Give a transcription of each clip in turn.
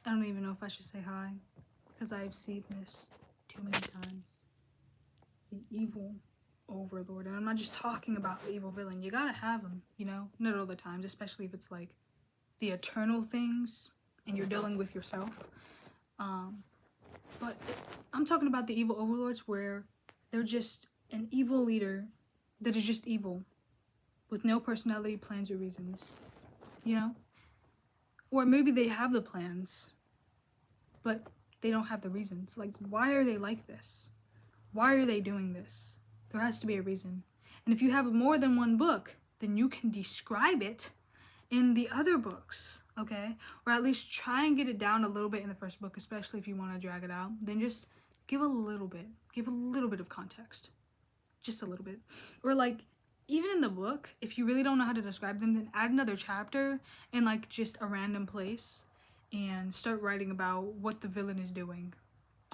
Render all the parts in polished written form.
I don't even know if I should say hi, because I've seen this too many times. The evil Overlord. And I'm not just talking about the evil villain. You gotta have him, you know? Not all the times, especially if it's like the eternal things and you're dealing with yourself. But I'm talking about the evil overlords where they're just an evil leader that is just evil with no personality, plans, or reasons, you know? Or maybe they have the plans, but they don't have the reasons. Like, why are they like this? Why are they doing this? There has to be a reason. And if you have more than one book, then you can describe it in the other books, okay? Or at least try and get it down a little bit in the first book, especially if you want to drag it out. Then just give a little bit of context. Just a little bit. Or like, even in the book, if you really don't know how to describe them, then add another chapter in like just a random place and start writing about what the villain is doing.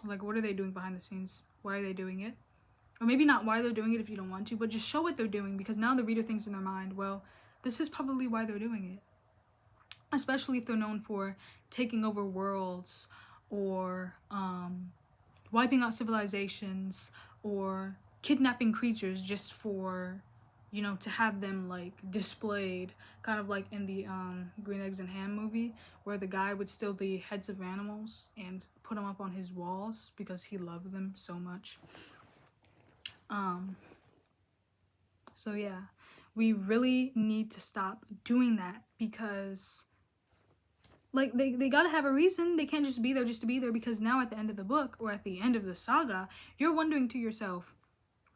Like, what are they doing behind the scenes? Why are they doing it? Or maybe not why they're doing it if you don't want to, but just show what they're doing, because now the reader thinks in their mind, well, this is probably why they're doing it. Especially if they're known for taking over worlds or wiping out civilizations or kidnapping creatures just for, you know, to have them like displayed, kind of like in the Green Eggs and Ham movie, where the guy would steal the heads of animals and put them up on his walls because he loved them so much. So yeah, we really need to stop doing that, because like they gotta have a reason. They can't just be there just to be there, because now at the end of the book or at the end of the saga, you're wondering to yourself,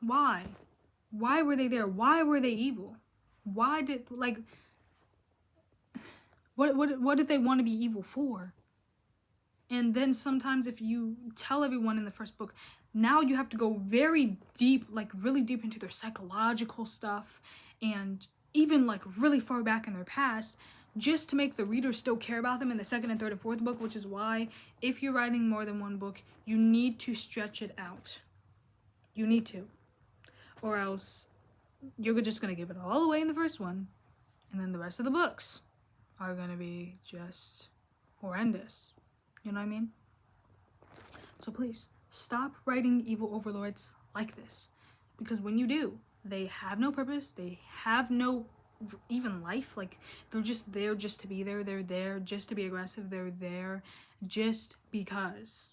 why were they there? Why were they evil? Why did, like, what did they want to be evil for? And then sometimes if you tell everyone in the first book, now you have to go very deep, like really deep into their psychological stuff and even like really far back in their past, just to make the reader still care about them in the second and third and fourth book, which is why if you're writing more than one book, you need to stretch it out. You need to. Or else you're just going to give it all away in the first one, and then the rest of the books are going to be just horrendous. You know what I mean? So please, stop writing evil overlords like this. Because when you do, they have no purpose. They have no even life. Like, they're just there just to be there. They're there just to be aggressive. They're there just because.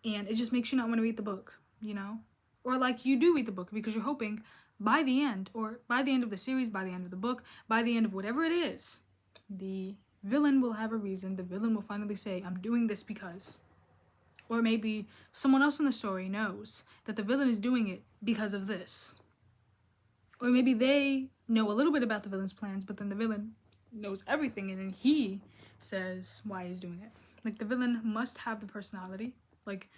And it just makes you not want to read the book, you know? Or like, you do read the book because you're hoping by the end, or by the end of the series, by the end of the book, by the end of whatever it is, the villain will have a reason. The villain will finally say, I'm doing this because. Or maybe someone else in the story knows that the villain is doing it because of this. Or maybe they know a little bit about the villain's plans, but then the villain knows everything, and then he says why he's doing it. Like, the villain must have the personality. Like,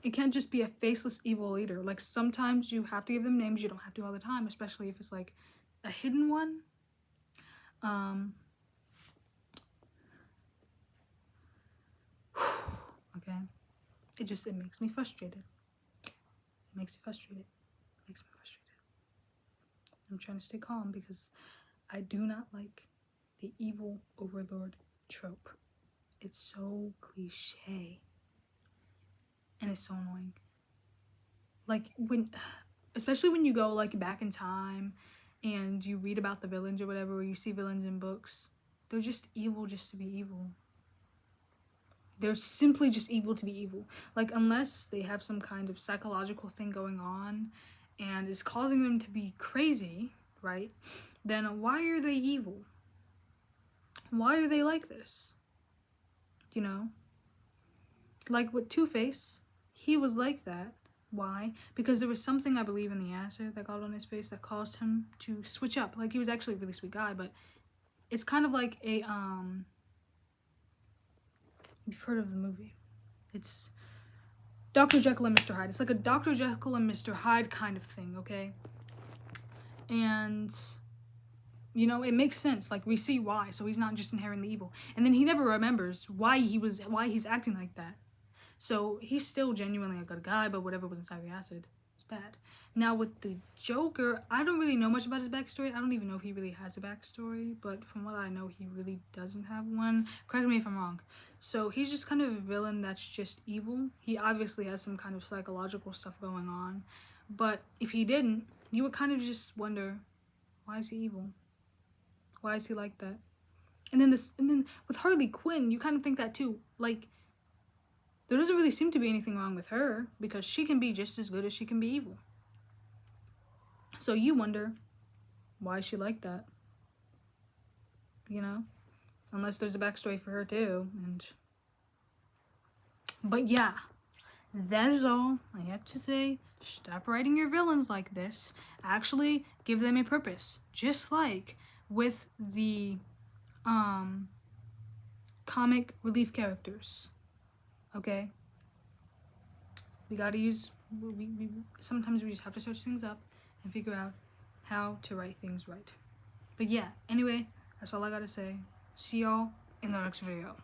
it can't just be a faceless evil leader. Like, sometimes you have to give them names. You don't have to all the time, especially if it's like a hidden one. Okay. It makes me frustrated. It makes me frustrated. I'm trying to stay calm because I do not like the evil overlord trope. It's so cliche. And it's so annoying. Like, especially when you go like back in time and you read about the villains or whatever, or you see villains in books, they're just evil just to be evil. They're simply just evil to be evil. Like, unless they have some kind of psychological thing going on and is causing them to be crazy, right? Then why are they evil? Why are they like this? You know? Like with Two-Face, he was like that. Why? Because there was something, I believe, in the acid that got on his face that caused him to switch up. Like, he was actually a really sweet guy, but it's kind of like a, you've heard of the movie. It's Dr. Jekyll and Mr. Hyde. It's like a Dr. Jekyll and Mr. Hyde kind of thing, okay? And, you know, it makes sense. Like, we see why. So he's not just inherently evil. And then he never remembers why he's acting like that. So he's still genuinely a good guy, but whatever was inside the acid is bad. Now with the Joker, I don't really know much about his backstory. I don't even know if he really has a backstory, but from what I know, he really doesn't have one. Correct me if I'm wrong. So he's just kind of a villain that's just evil. He obviously has some kind of psychological stuff going on, but if he didn't, you would kind of just wonder, why is he evil? Why is he like that? And then with Harley Quinn, you kind of think that too. Like, there doesn't really seem to be anything wrong with her because she can be just as good as she can be evil. So you wonder, why is she like that? You know? Unless there's a backstory for her too. But yeah, that is all I have to say. Stop writing your villains like this. Actually, give them a purpose. Just like with the comic relief characters. Okay? We gotta use... sometimes we just have to search things up and figure out how to write things right. But yeah, anyway, that's all I gotta say. See y'all in the next video.